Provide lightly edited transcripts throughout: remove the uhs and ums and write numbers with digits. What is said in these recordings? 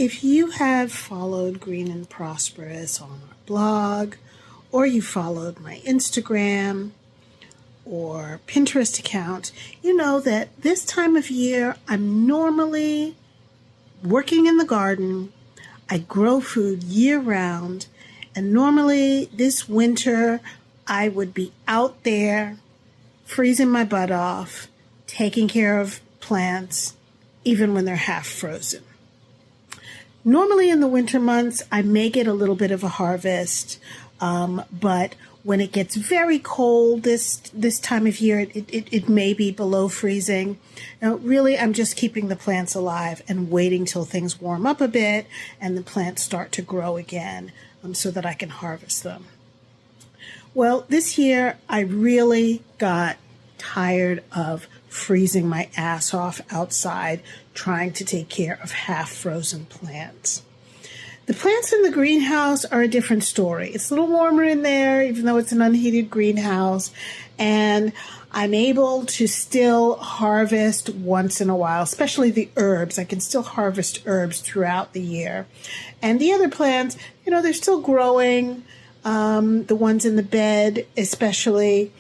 if you have followed Green and Prosperous on our blog, or you followed my Instagram or Pinterest account, you know that this time of year I'm normally working in the garden. I grow food year-round, and normally this winter I would be out there freezing my butt off, taking care of plants, even when they're half frozen. Normally in the winter months, I may get a little bit of a harvest, but when it gets very cold this time of year, it may be below freezing. Now, really, I'm just keeping the plants alive and waiting till things warm up a bit and the plants start to grow again, so that I can harvest them. Well, this year, I really got tired of freezing my ass off outside trying to take care of half-frozen plants. The plants in the greenhouse are a different story. It's a little warmer in there, even though it's an unheated greenhouse, and I'm able to still harvest once in a while, especially the herbs. I can still harvest herbs throughout the year. And the other plants, you know, they're still growing, the ones in the bed especially,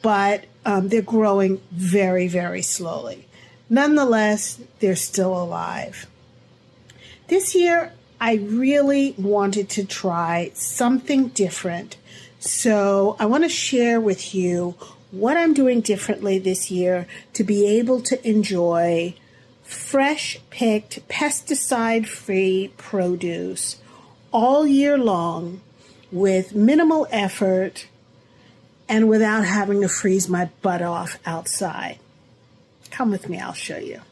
but they're growing very, very slowly. Nonetheless, they're still alive. This year, I really wanted to try something different. So I want to share with you what I'm doing differently this year to be able to enjoy fresh picked, pesticide-free produce all year long with minimal effort and without having to freeze my butt off outside. Come with me, I'll show you.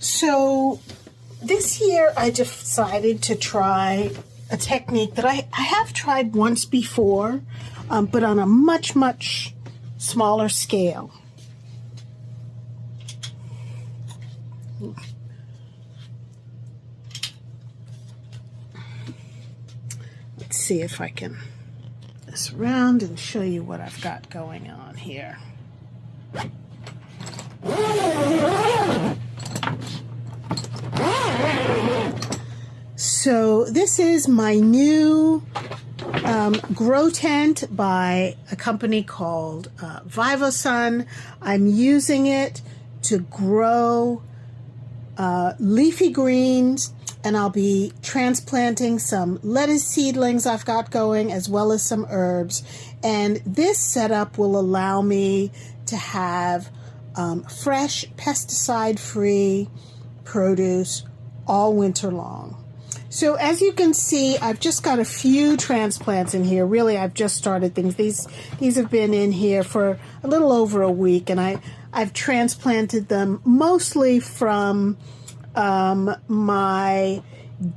So this year I decided to try a technique that I have tried once before, but on a much, much smaller scale. Let's see if I can this around and show you what I've got going on here. So this is my new grow tent by a company called Vivosun. I'm using it to grow leafy greens, and I'll be transplanting some lettuce seedlings I've got going, as well as some herbs. And this setup will allow me to have fresh, pesticide-free produce all winter long. So as you can see, I've just got a few transplants in here. Really, I've just started things. These have been in here for a little over a week, and I've transplanted them mostly from my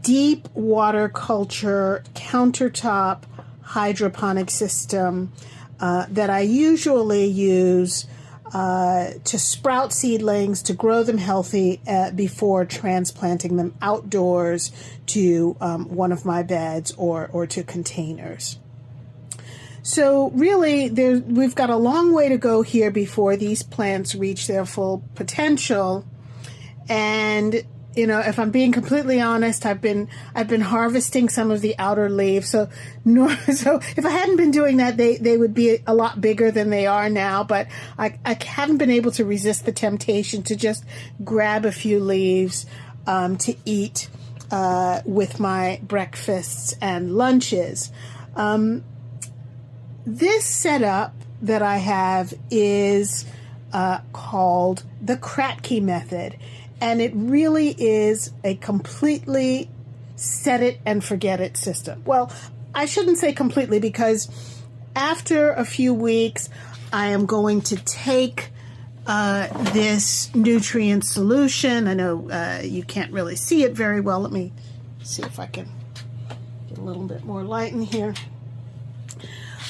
deep water culture countertop hydroponic system that I usually use to sprout seedlings, to grow them healthy before transplanting them outdoors to one of my beds or to containers. So really, we've got a long way to go here before these plants reach their full potential. And you know, if I'm being completely honest, I've been harvesting some of the outer leaves. So if I hadn't been doing that, they would be a lot bigger than they are now. But I haven't been able to resist the temptation to just grab a few leaves to eat with my breakfasts and lunches. This setup that I have is called the Kratky method. And it really is a completely set it and forget it system. Well, I shouldn't say completely, because after a few weeks, I am going to take this nutrient solution. I know you can't really see it very well. Let me see if I can get a little bit more light in here.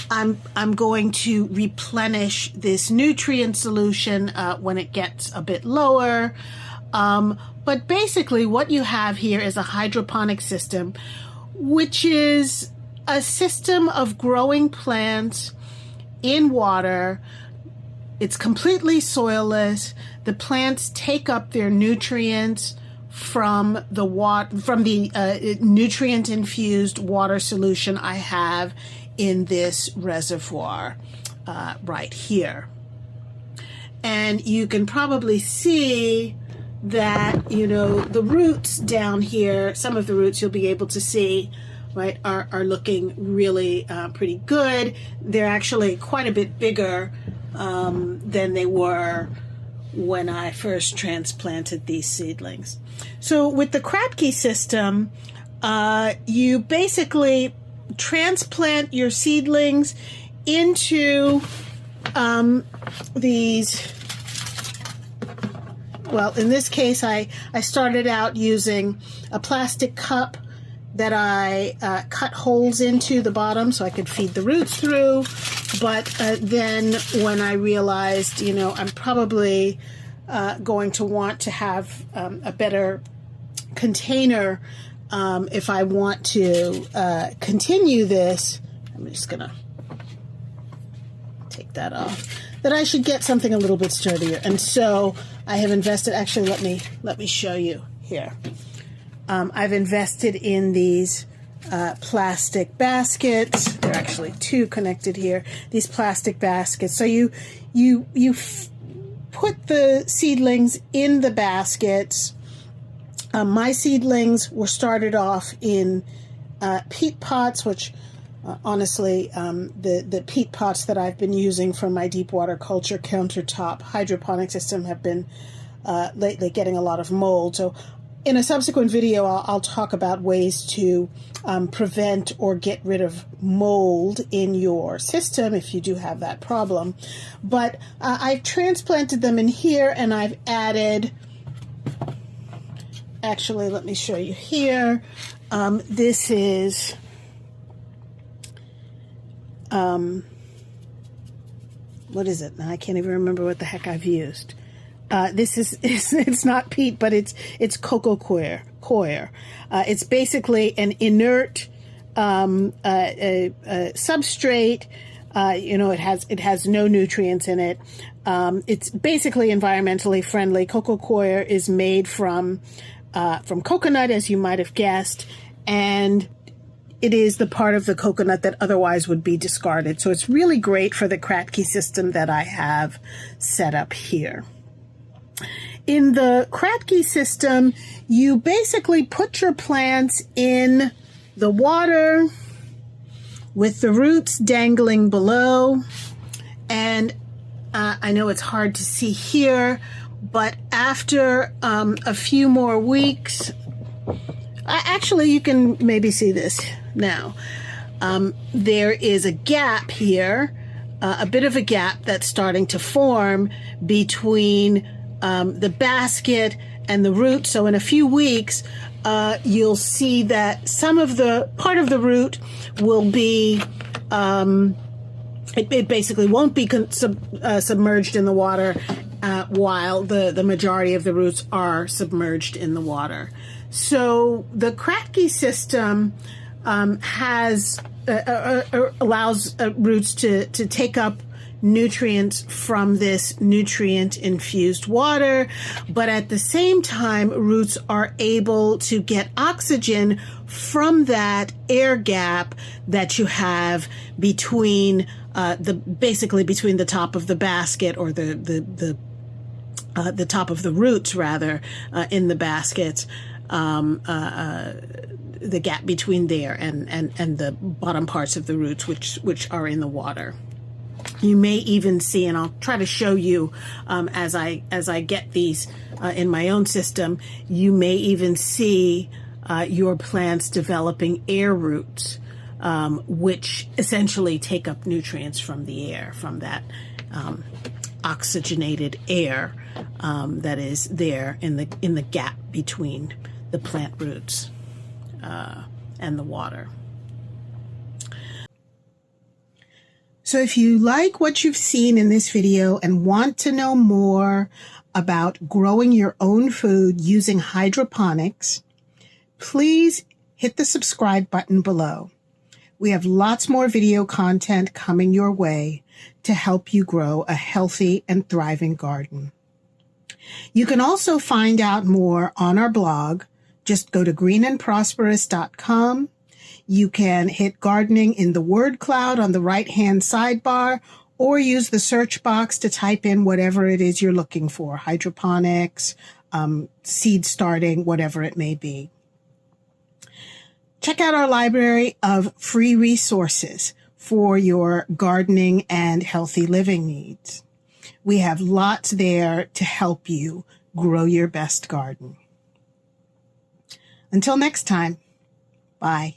I'm going to replenish this nutrient solution when it gets a bit lower. But basically what you have here is a hydroponic system, which is a system of growing plants in water It's completely soilless. The plants take up their nutrients from the nutrient infused water solution I have in this reservoir right here. And you can probably see that, you know, the roots down here, some of the roots you'll be able to see, right, are looking really pretty good. They're actually quite a bit bigger than they were when I first transplanted these seedlings. So with the Kratky system, you basically transplant your seedlings into these, well, in this case, I started out using a plastic cup that I cut holes into the bottom so I could feed the roots through. But then when I realized, you know, I'm probably going to want to have a better container if I want to continue this, I'm just gonna take that off, that I should get something a little bit sturdier. And so I have invested, actually let me show you here. I've invested in these plastic baskets. There are actually two connected here. These plastic baskets. So you put the seedlings in the baskets. My seedlings were started off in peat pots, which honestly, the peat pots that I've been using for my deep water culture countertop hydroponic system have been lately getting a lot of mold. So in a subsequent video, I'll talk about ways to prevent or get rid of mold in your system if you do have that problem. But I've transplanted them in here, and I've added, actually, let me show you here. This is, what is it? Now I can't even remember what the heck I've used. This is, it's not peat, but it's cocoa coir. It's basically an inert substrate. You know, it has no nutrients in it. It's basically environmentally friendly. Cocoa coir is made from coconut, as you might have guessed, and it is the part of the coconut that otherwise would be discarded. So it's really great for the Kratky system that I have set up here. In the Kratky system, you basically put your plants in the water with the roots dangling below. And I know it's hard to see here, but after a few more weeks, actually you can maybe see this now. There is a gap here, a bit of a gap that's starting to form between the basket and the root. So in a few weeks, you'll see that some of the part of the root will be, it basically won't be submerged in the water while the majority of the roots are submerged in the water. So the Kratky system allows roots to take up nutrients from this nutrient infused water, but at the same time roots are able to get oxygen from that air gap that you have between basically between the top of the basket, or the top of the roots rather, in the basket, the gap between there and the bottom parts of the roots which are in the water. You may even see, and I'll try to show you as I get these in my own system, you may even see your plants developing air roots, which essentially take up nutrients from the air, from that oxygenated air that is there in the gap between the plant roots and the water. So if you like what you've seen in this video and want to know more about growing your own food using hydroponics, please hit the subscribe button below. We have lots more video content coming your way. to help you grow a healthy and thriving garden. You can also find out more on our blog. Just go to greenandprosperous.com. You can hit gardening in the word cloud on the right-hand sidebar, or use the search box to type in whatever it is you're looking for, hydroponics, seed starting, whatever it may be. Check out our library of free resources for your gardening and healthy living needs. We have lots there to help you grow your best garden. Until next time, bye.